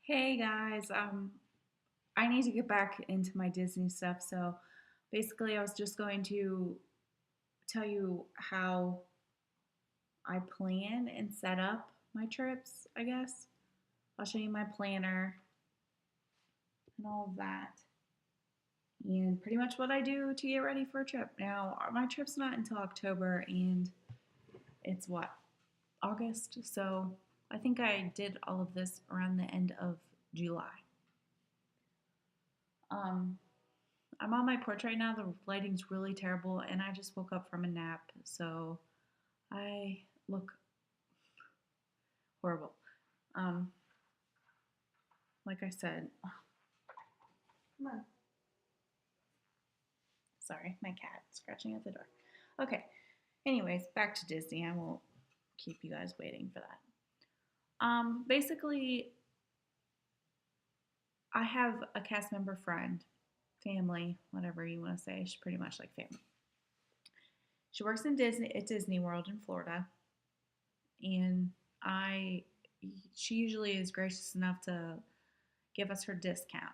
Hey guys, I need to get back into my Disney stuff. So basically, I was just going to tell you how I plan and set up my trips, I guess. I'll show you my planner and all of that, and pretty much what I do to get ready for a trip. Now, my trip's not until October, and it's what, August? So I think I did all of this around the end of July. Um, I'm on my porch right now. The lighting's really terrible, and I just woke up from a nap, so I look horrible. Um, like I said, come on. Sorry, my cat scratching at the door. Okay. Anyways, back to Disney. I won't keep you guys waiting for that. Basically, I have a cast member friend, family, whatever you want to say. She's pretty much like family. She works in Disney at Disney World in Florida, and I she usually is gracious enough to give us her discount.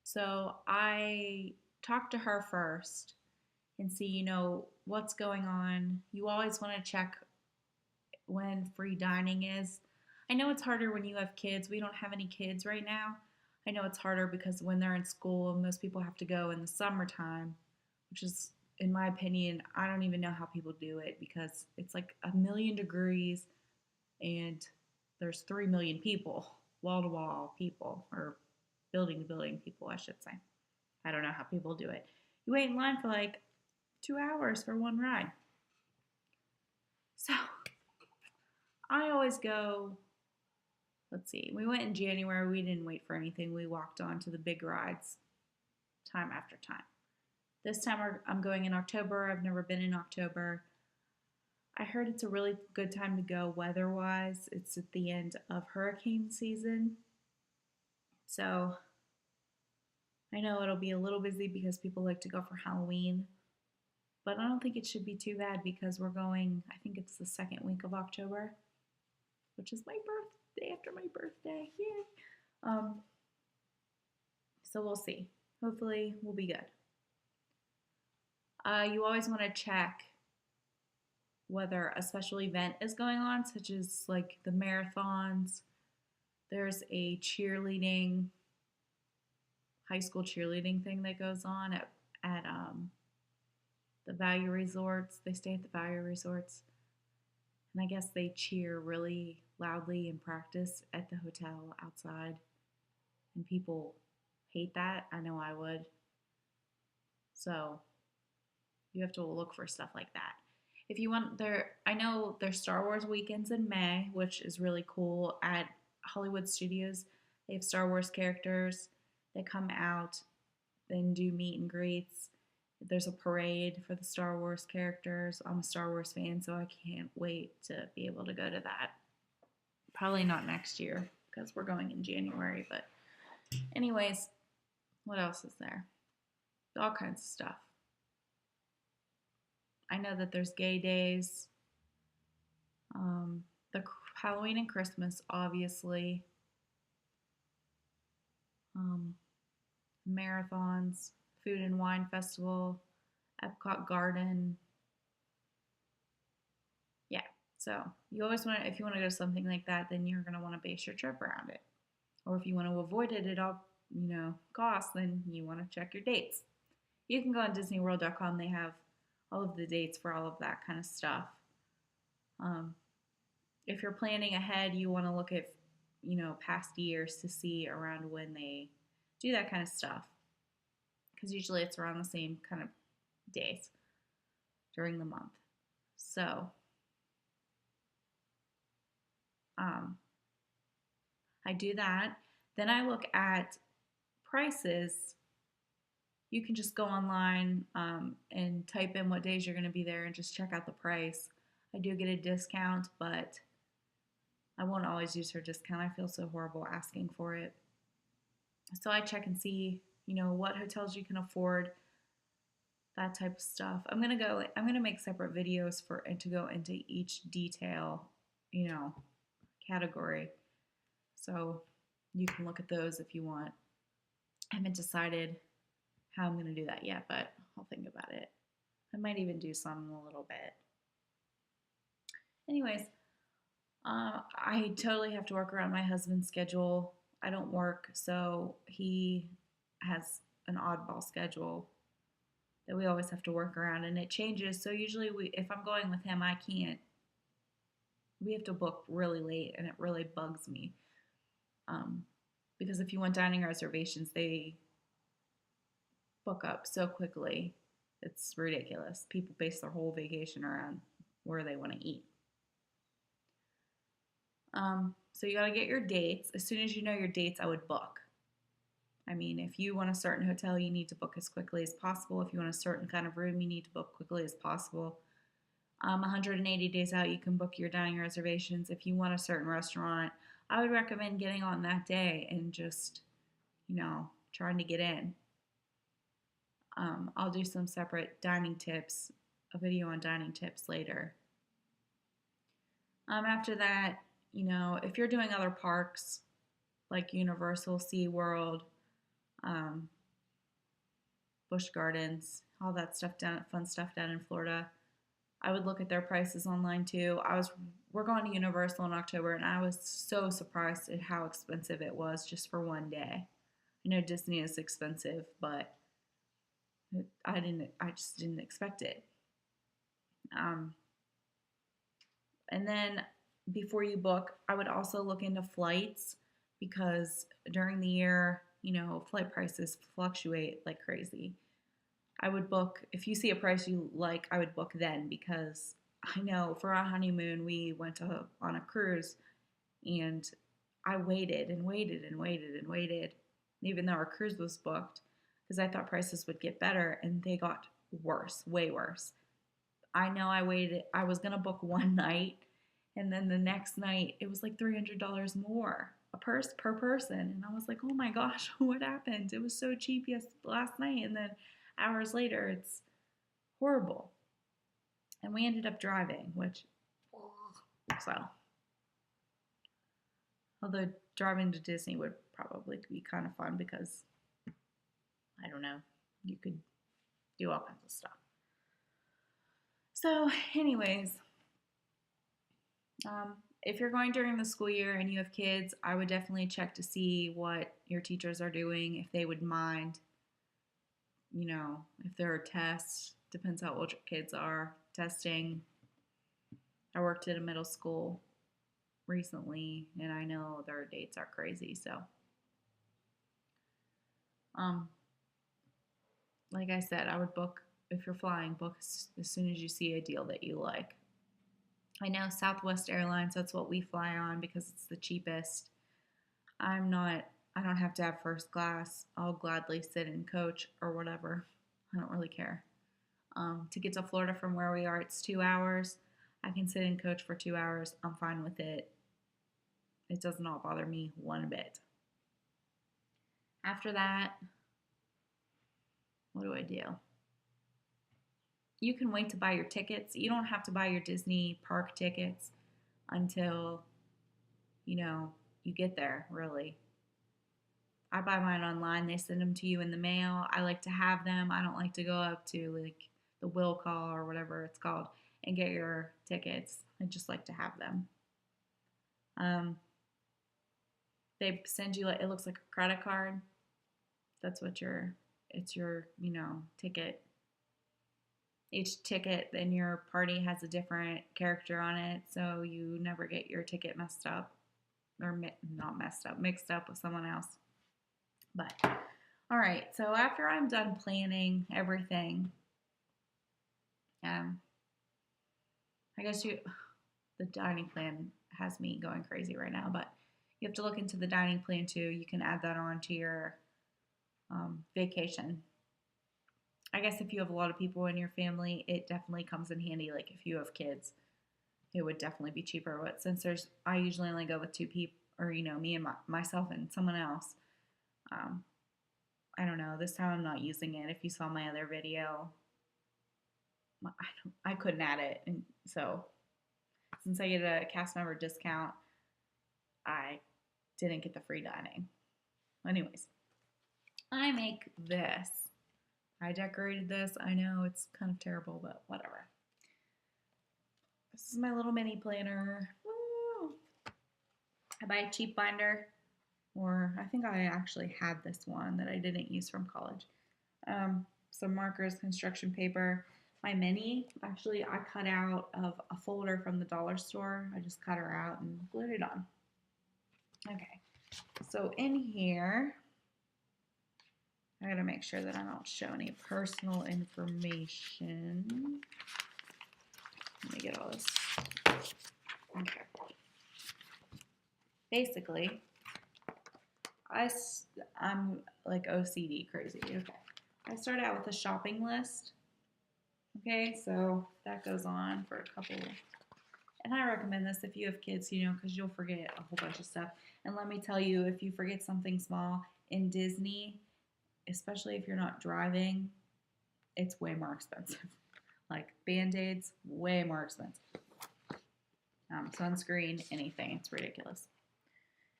So I talk to her first and see, what's going on. You always want to check when free dining is. I know it's harder when you have kids. We don't have any kids right now. I know it's harder because when they're in school, most people have to go in the summertime, which is, in my opinion, I don't even know how people do it because it's like 1,000,000 degrees and there's 3 million people, wall to wall people, or building to building people, I should say. I don't know how people do it. You wait in line for like 2 hours for one ride. So I always go, let's see, we went in January. We didn't wait for anything. We walked on to the big rides time after time. This time I'm going in October. I've never been in October. I heard it's a really good time to go weather wise. It's at the end of hurricane season. So I know it'll be a little busy because people like to go for Halloween, but I don't think it should be too bad because we're going, I think it's the second week of October, which is my birthday after my birthday. Yay. So we'll see. Hopefully, we'll be good. You always want to check whether a special event is going on, such as like the marathons. There's a cheerleading, high school cheerleading thing that goes on at the value resorts. They stay at the value resorts. And I guess they cheer really loudly in practice at the hotel outside. And people hate that. I know I would. So you have to look for stuff like that. If you want I know there's Star Wars weekends in May, which is really cool at Hollywood Studios. They have Star Wars characters. They come out, then do meet and greets. There's a parade for the Star Wars characters. I'm a Star Wars fan, so I can't wait to be able to go to that. Probably not next year because we're going in January, but anyways, what else is there? All kinds of stuff. I know that there's gay days, the Halloween and Christmas, obviously, marathons, food and wine festival, Epcot Garden. Yeah, so you always want to, if you want to go to something like that, then you're going to want to base your trip around it. Or if you want to avoid it at all, costs, then you want to check your dates. You can go on DisneyWorld.com. They have all of the dates for all of that kind of stuff. If you're planning ahead, you want to look at, past years to see around when they do that kind of stuff. Because usually it's around the same kind of days during the month. So, I do that. Then I look at prices. You can just go online and type in what days you're going to be there and just check out the price. I do get a discount, but I won't always use her discount. I feel so horrible asking for it. So I check and see, what hotels you can afford, that type of stuff. I'm gonna make separate videos and to go into each detail, category. So You can look at those if you want. I haven't decided how I'm going to do that yet, but I'll think about it. I might even do some in a little bit. Anyways, I totally have to work around my husband's schedule. I don't work, so he has an oddball schedule that we always have to work around, and it changes. So usually, if I'm going with him, I can't. We have to book really late, and it really bugs me. Um, because if you want dining reservations, they book up so quickly. It's ridiculous. People base their whole vacation around where they want to eat. So you got to get your dates. As soon as you know your dates, I would book. I mean, if you want a certain hotel, you need to book as quickly as possible. If you want a certain kind of room, you need to book quickly as possible. 180 days out, you can book your dining reservations. If you want a certain restaurant, I would recommend getting on that day and just, trying to get in. I'll do some separate dining tips, a video on dining tips later. After that, if you're doing other parks like Universal, SeaWorld, um, Busch Gardens, all that stuff fun stuff down in Florida, I would look at their prices online too. We're going to Universal in October, and I was so surprised at how expensive it was just for one day. I know Disney is expensive, but I just didn't expect it. And then before you book, I would also look into flights because during the year, flight prices fluctuate like crazy. I would book, if you see a price you like, I would book then because I know for our honeymoon, we went on a cruise and I waited and waited and waited and waited, even though our cruise was booked, because I thought prices would get better and they got worse, way worse. I know I waited, I was going to book one night and then the next night it was like $300 more per person. And I was like, oh my gosh, what happened? It was so cheap last night. And then hours later, it's horrible. And we ended up driving, so, although driving to Disney would probably be kind of fun because, I don't know, you could do all kinds of stuff. So, anyways, if you're going during the school year and you have kids, I would definitely check to see what your teachers are doing, if they would mind, if there are tests, depends how old your kids are, testing. I worked at a middle school recently, and I know their dates are crazy, so. Like I said, I would book, if you're flying, book as soon as you see a deal that you like. I know Southwest Airlines, that's what we fly on because it's the cheapest. I don't have to have first class. I'll gladly sit in coach or whatever. I don't really care. To get to Florida from where we are, it's 2 hours. I can sit in coach for 2 hours. I'm fine with it. It does not bother me one bit. After that, what do I do? You can wait to buy your tickets. You don't have to buy your Disney park tickets until, you get there, really. I buy mine online. They send them to you in the mail. I like to have them. I don't like to go up to like the will call or whatever it's called and get your tickets. I just like to have them. They send you it looks like a credit card. That's what it's your, ticket. Each ticket in your party has a different character on it, so you never get your ticket messed up or not messed up, mixed up with someone else. But all right, so after I'm done planning everything, I guess the dining plan has me going crazy right now, but you have to look into the dining plan too. You can add that on to your vacation. I guess if you have a lot of people in your family, it definitely comes in handy. Like if you have kids, it would definitely be cheaper. But since I usually only go with two people, or me and myself and someone else. I don't know. This time I'm not using it. If you saw my other video, I couldn't add it, and so since I get a cast member discount, I didn't get the free dining. Anyways, I make this. I decorated this. I know it's kind of terrible, but whatever. This is my little mini planner. Woo! I buy a cheap binder, or I think I actually had this one that I didn't use from college. Some markers, construction paper. My mini, actually, I cut out of a folder from the dollar store. I just cut her out and glued it on. Okay, so in here, I gotta make sure that I don't show any personal information. Let me get all this. Okay. Basically, I'm like OCD crazy. Okay. I start out with a shopping list. Okay, so that goes on for a couple. And I recommend this if you have kids, you know, because you'll forget a whole bunch of stuff. And let me tell you, if you forget something small in Disney, especially if you're not driving, it's way more expensive. Like Band-Aids, way more expensive. Sunscreen, anything. It's ridiculous.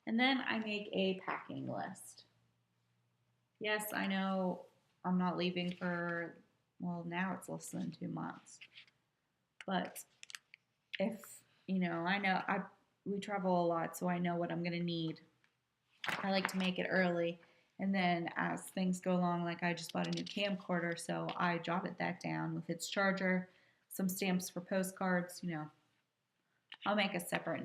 And then I make a packing list. Yes, I know I'm not leaving for, well, now it's less than 2 months. But if, you know, we travel a lot, so I know what I'm going to need. I like to make it early. And then as things go along, like I just bought a new camcorder, so I jotted that down with its charger, some stamps for postcards, you know. I'll make a separate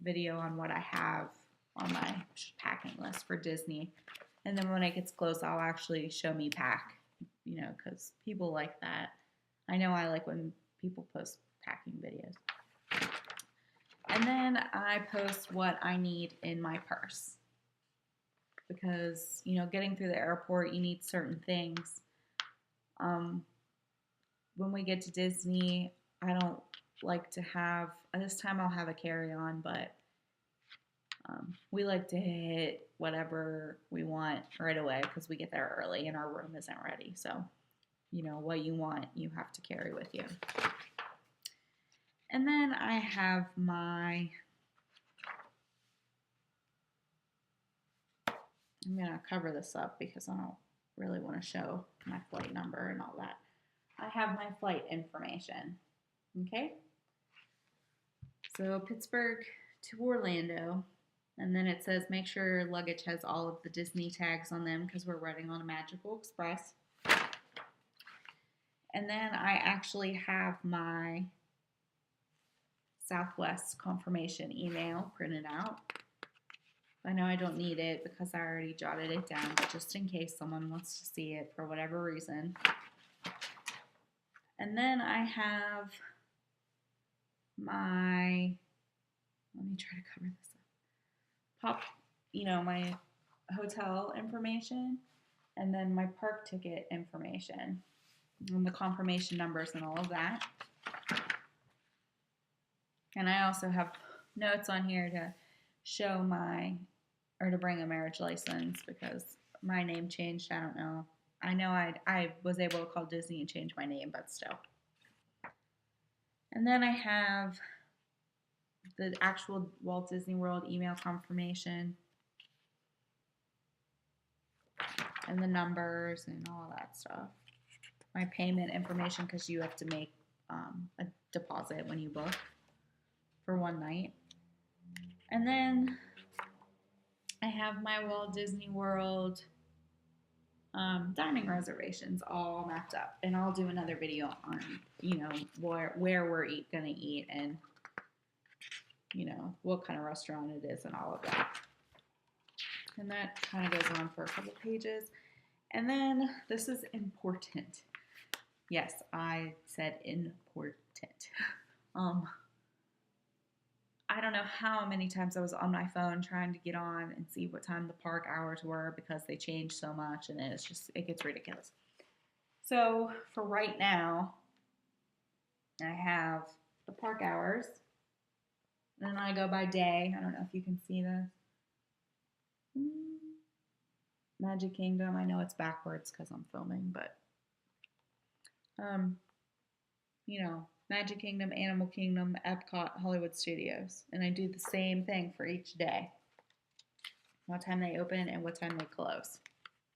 video on what I have on my packing list for Disney. And then when it gets close, I'll actually show me pack, you know, because people like that. I know I like when people post packing videos. And then I post what I need in my purse. Because, you know, getting through the airport, you need certain things. When we get to Disney, I don't like to have, this time I'll have a carry-on, but we like to hit whatever we want right away because we get there early and our room isn't ready. So, you know, what you want, you have to carry with you. And then I have I'm going to cover this up because I don't really want to show my flight number and all that. I have my flight information. Okay? So Pittsburgh to Orlando. And then it says make sure your luggage has all of the Disney tags on them because we're riding on a Magical Express. And then I actually have my Southwest confirmation email printed out. I know I don't need it because I already jotted it down, but just in case someone wants to see it for whatever reason. And then I have my, let me try to cover this up. My hotel information, and then my park ticket information, and the confirmation numbers and all of that. And I also have notes on here to show to bring a marriage license because my name changed. I don't know. I know I was able to call Disney and change my name, but still. And then I have the actual Walt Disney World email confirmation and the numbers and all that stuff. My payment information because you have to make a deposit when you book for one night. And then I have my Walt Disney World dining reservations all mapped up, and I'll do another video on where we're gonna eat and what kind of restaurant it is and all of that. And that kind of goes on for a couple pages. And then this is important. Yes, I said important. I don't know how many times I was on my phone trying to get on and see what time the park hours were because they change so much, and it gets ridiculous. So for right now, I have the park hours, and then I go by day. I don't know if you can see this. Magic Kingdom. I know it's backwards because I'm filming, but Magic Kingdom, Animal Kingdom, Epcot, Hollywood Studios. And I do the same thing for each day. what time they open and what time they close.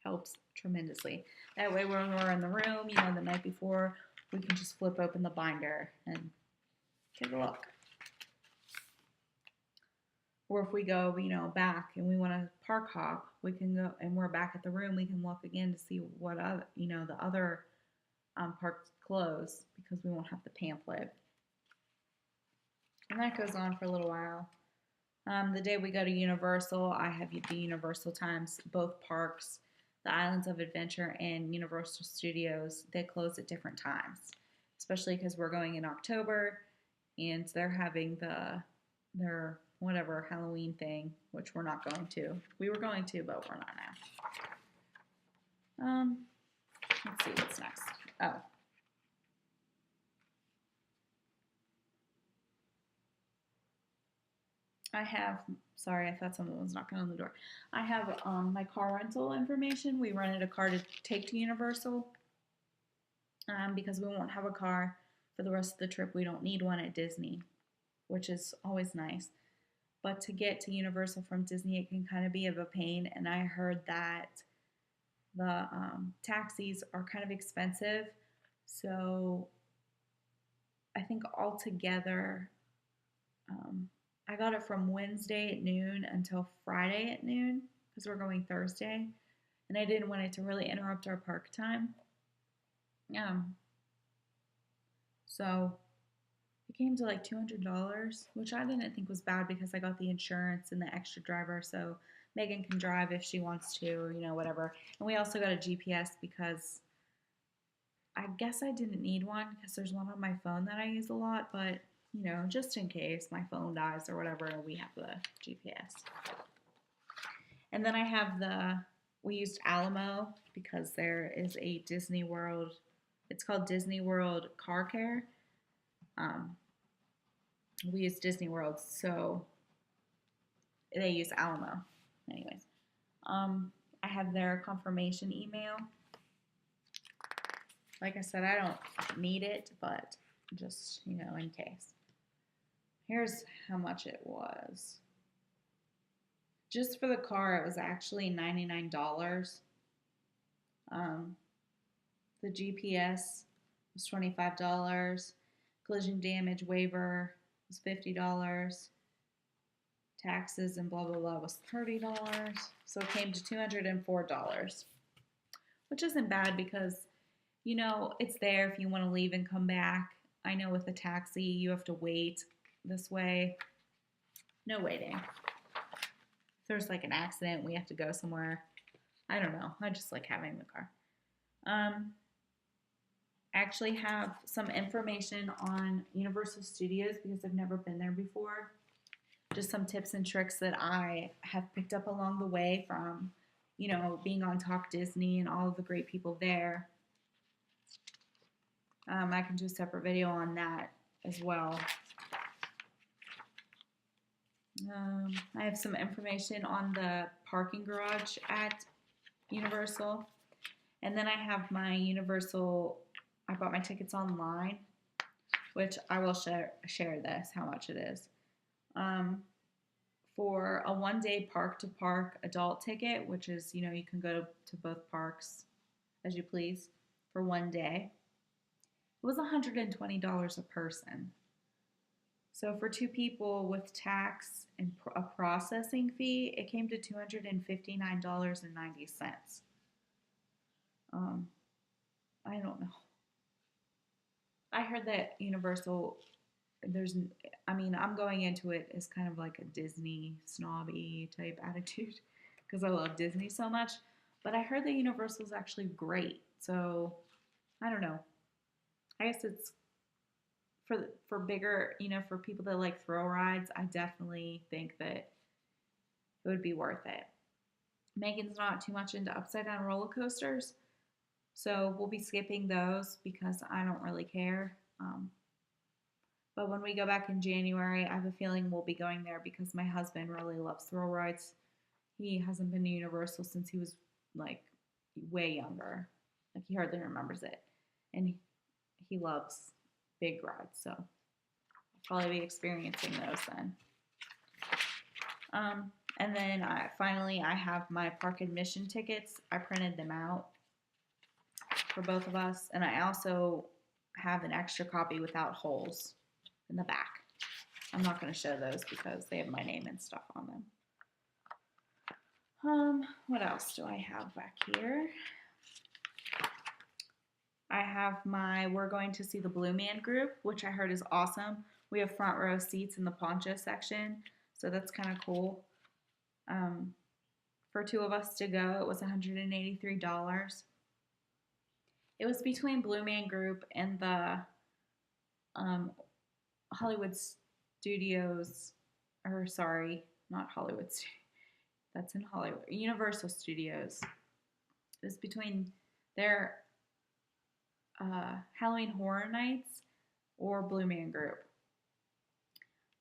Helps tremendously. That way when we're in the room, the night before, we can just flip open the binder and take a look. Or if we go, back and we want to park hop, we can go, and we're back at the room, we can look again to see what other, the other parks close, because we won't have the pamphlet. And that goes on for a little while. The day we go to Universal, I have the Universal times, both parks, the Islands of Adventure and Universal Studios, they close at different times, especially because we're going in October and they're having their whatever Halloween thing, which we're not going to. We were going to, but we're not now. Let's see what's next. Oh. Sorry, I thought someone was knocking on the door. I have my car rental information. We rented a car to take to Universal because we won't have a car for the rest of the trip. We don't need one at Disney, which is always nice. But to get to Universal from Disney, it can kind of be of a pain. And I heard that the taxis are kind of expensive. So I think altogether, I got it from Wednesday at noon until Friday at noon because we're going Thursday. And I didn't want it to really interrupt our park time. So it came to like $200, which I didn't think was bad because I got the insurance and the extra driver. So Megan can drive if she wants to, whatever. And we also got a GPS because I guess I didn't need one because there's one on my phone that I use a lot, but just in case my phone dies or whatever, we have the GPS. And then I have we used Alamo because there is a Disney World, it's called Disney World Car Care. We use Disney World, so they use Alamo. Anyways, I have their confirmation email. Like I said, I don't need it, but just, in case. Here's how much it was. Just for the car, it was actually $99. The GPS was $25. Collision damage waiver was $50. Taxes and blah, blah, blah was $30. So it came to $204, which isn't bad because, it's there if you want to leave and come back. I know with a taxi, you have to wait this way. No waiting. If there's like an accident, we have to go somewhere. I don't know. I just like having the car. I actually have some information on Universal Studios because I've never been there before. Just some tips and tricks that I have picked up along the way from, being on Talk Disney and all of the great people there. I can do a separate video on that as well. I have some information on the parking garage at Universal. And then I have my Universal, I bought my tickets online, which I will share this, how much it is. For a one-day park-to-park adult ticket, which is, you can go to both parks as you please for one day, it was $120 a person. So for two people with tax and a processing fee, it came to $259.90. I don't know. I heard that Universal, I'm going into it as kind of like a Disney snobby type attitude because I love Disney so much. But I heard that Universal is actually great. So I don't know. I guess it's for bigger, for people that like thrill rides, I definitely think that it would be worth it. Megan's not too much into upside down roller coasters, so we'll be skipping those because I don't really care. But when we go back in January, I have a feeling we'll be going there because my husband really loves thrill rides. He hasn't been to Universal since he was like way younger. Like he hardly remembers it. And he loves big rides, so I'll probably be experiencing those then. And then finally, I have my park admission tickets. I printed them out for both of us. And I also have an extra copy without holes in the back. I'm not going to show those because they have my name and stuff on them. What else do I have back here? I have my We're Going to See the Blue Man group, which I heard is awesome. We have front row seats in the poncho section, so that's kind of cool. For two of us to go, it was $183. It was between Blue Man Group and the Hollywood Studios, or sorry, not Hollywood, that's in Hollywood, Universal Studios. It was between their Halloween Horror Nights or Blue Man Group.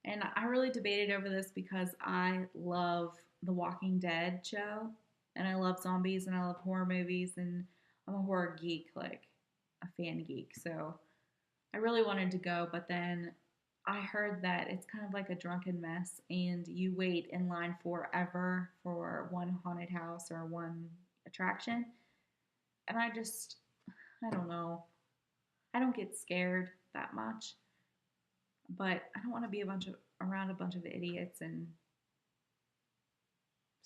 And I really debated over this because I love the Walking Dead show, and I love zombies, and I love horror movies, and I'm a horror geek, like a fan geek. So I really wanted to go, but then I heard that it's kind of like a drunken mess, and you wait in line forever for one haunted house or one attraction. And I don't know. I don't get scared that much, but I don't want to be around a bunch of idiots. And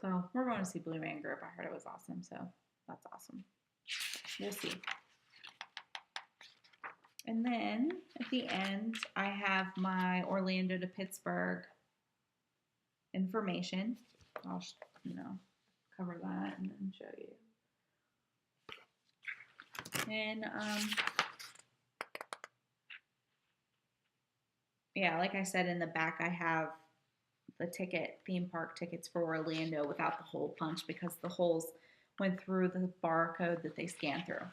so we're going to see Blue Man Group. I heard it was awesome, so that's awesome. We'll see. And then at the end, I have my Orlando to Pittsburgh information. I'll, cover that and then show you. And, yeah, like I said, in the back, I have the theme park tickets for Orlando without the hole punch because the holes went through the barcode that they scan through.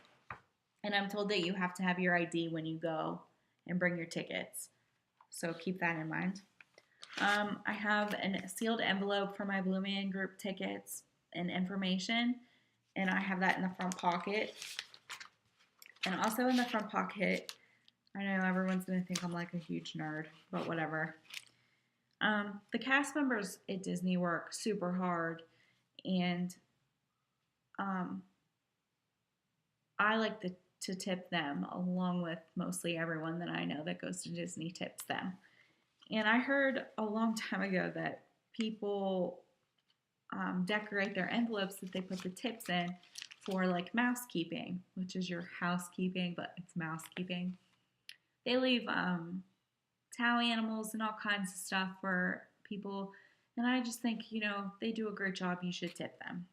And I'm told that you have to have your ID when you go and bring your tickets. So keep that in mind. I have a sealed envelope for my Blue Man Group tickets and information. And I have that in the front pocket. And also in the front pocket, I know everyone's going to think I'm like a huge nerd, but whatever. The cast members at Disney work super hard. And I like to tip them, along with mostly everyone that I know that goes to Disney tips them. And I heard a long time ago that people decorate their envelopes that they put the tips in for like mousekeeping, which is your housekeeping, but it's mousekeeping. They leave towel animals and all kinds of stuff for people. And I just think, they do a great job. You should tip them.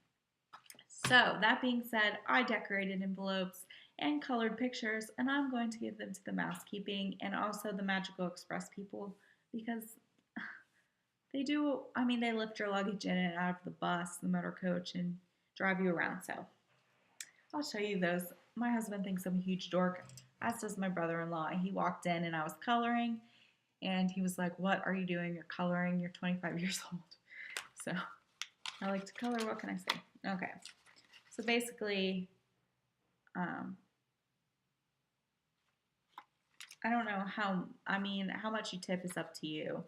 So that being said, I decorated envelopes and colored pictures, and I'm going to give them to the mousekeeping and also the Magical Express people because they lift your luggage in and out of the bus, the motor coach, and drive you around. So I'll show you those. My husband thinks I'm a huge dork, as does my brother-in-law. He walked in and I was coloring, and he was like, "What are you doing? You're coloring. You're 25 years old." So I like to color. What can I say? Okay. So basically, I don't know how much you tip is up to you.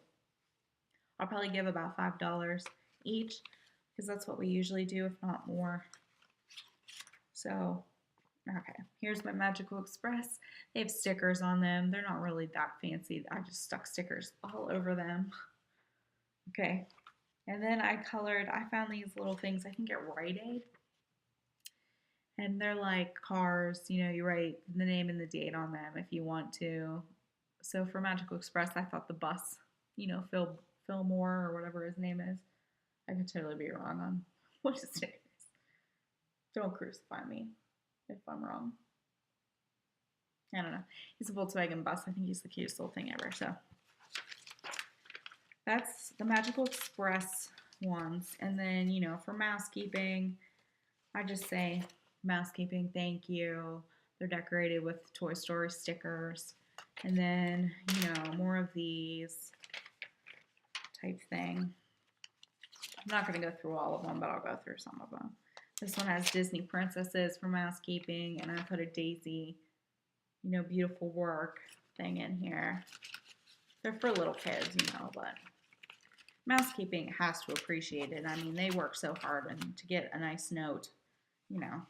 I'll probably give about $5 each because that's what we usually do, if not more. So, okay, here's my Magical Express. They have stickers on them. They're not really that fancy. I just stuck stickers all over them. Okay, and then I found these little things, I think at Rite Aid. And they're like cars, you write the name and the date on them if you want to. So for Magical Express, I thought the bus, Fillmore or whatever his name is. I could totally be wrong on what his name is. Don't crucify me if I'm wrong. I don't know. He's a Volkswagen bus. I think he's the cutest little thing ever. So that's the Magical Express ones. And then, for mousekeeping, I just say, mousekeeping, thank you. They're decorated with Toy Story stickers. And then, more of these type thing. I'm not going to go through all of them, but I'll go through some of them. This one has Disney princesses for mousekeeping, and I put a Daisy, beautiful work thing in here. They're for little kids, but Mousekeeping has to appreciate it. I mean, they work so hard, and to get a nice note, you know.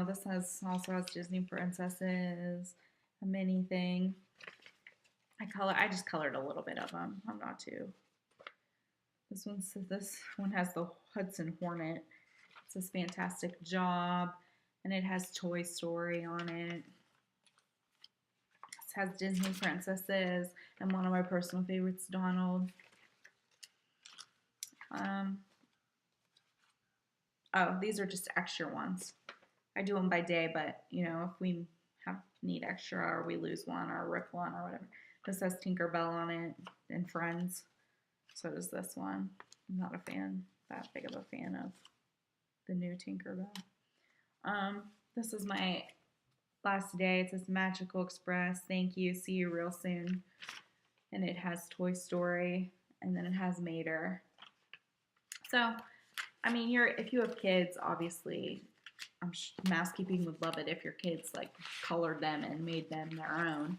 This also has Disney princesses, a mini thing. I just colored a little bit of them. I'm not too. This one has the Hudson Hornet. It says fantastic job, and it has Toy Story on it. It has Disney princesses, and one of my personal favorites, Donald. Oh, these are just extra ones. I do them by day, but if we need extra, or we lose one, or rip one, or whatever. This has Tinkerbell on it and Friends. So does this one. I'm not that big of a fan of the new Tinkerbell. This is my last day. It says Magical Express. Thank you. See you real soon. And it has Toy Story, and then it has Mater. So, I mean, if you have kids, obviously, Mousekeeping would love it if your kids colored them and made them their own.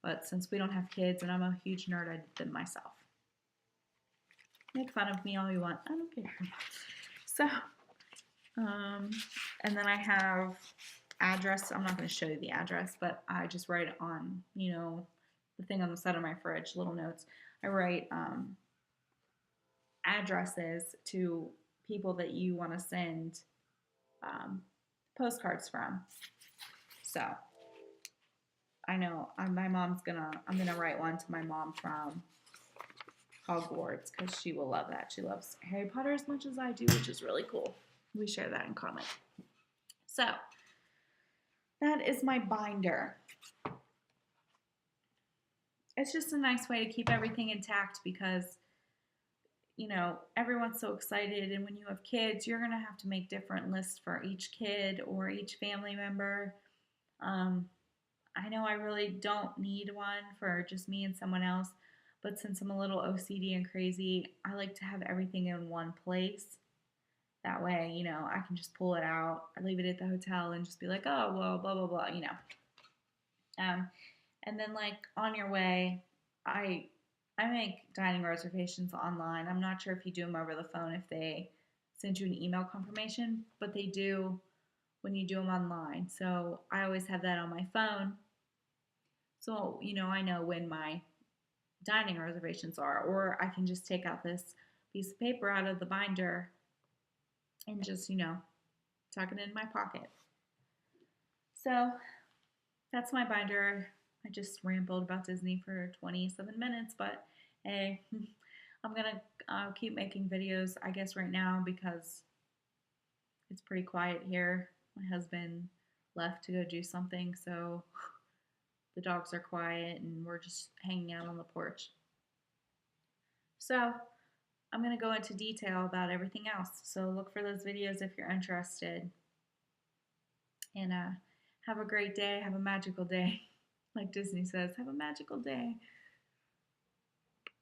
But since we don't have kids and I'm a huge nerd, I did them myself. Make fun of me all you want. I don't care. So, and then I have address. I'm not going to show you the address, but I just write it on, the thing on the side of my fridge, little notes. I write addresses to people that you want to send postcards from. So I know I'm gonna write one to my mom from Hogwarts, because she will love that. She loves Harry Potter as much as I do, which is really cool. We share that in common. So that is my binder. It's just a nice way to keep everything intact, because everyone's so excited, and when you have kids, you're gonna have to make different lists for each kid or each family member. I know I really don't need one for just me and someone else, but since I'm a little OCD and crazy, I like to have everything in one place. That way, I can just pull it out. I leave it at the hotel and just be like, oh, well, blah, blah, blah, And then, on your way, I make dining reservations online. I'm not sure if you do them over the phone, if they send you an email confirmation, but they do when you do them online. So I always have that on my phone. So, I know when my dining reservations are, or I can just take out this piece of paper out of the binder and just, tuck it in my pocket. So that's my binder. I just rambled about Disney for 27 minutes, but hey, I'm going to keep making videos, I guess, right now, because it's pretty quiet here. My husband left to go do something, so the dogs are quiet and we're just hanging out on the porch. So I'm going to go into detail about everything else. So look for those videos if you're interested. And have a great day. Have a magical day. Like Disney says, have a magical day.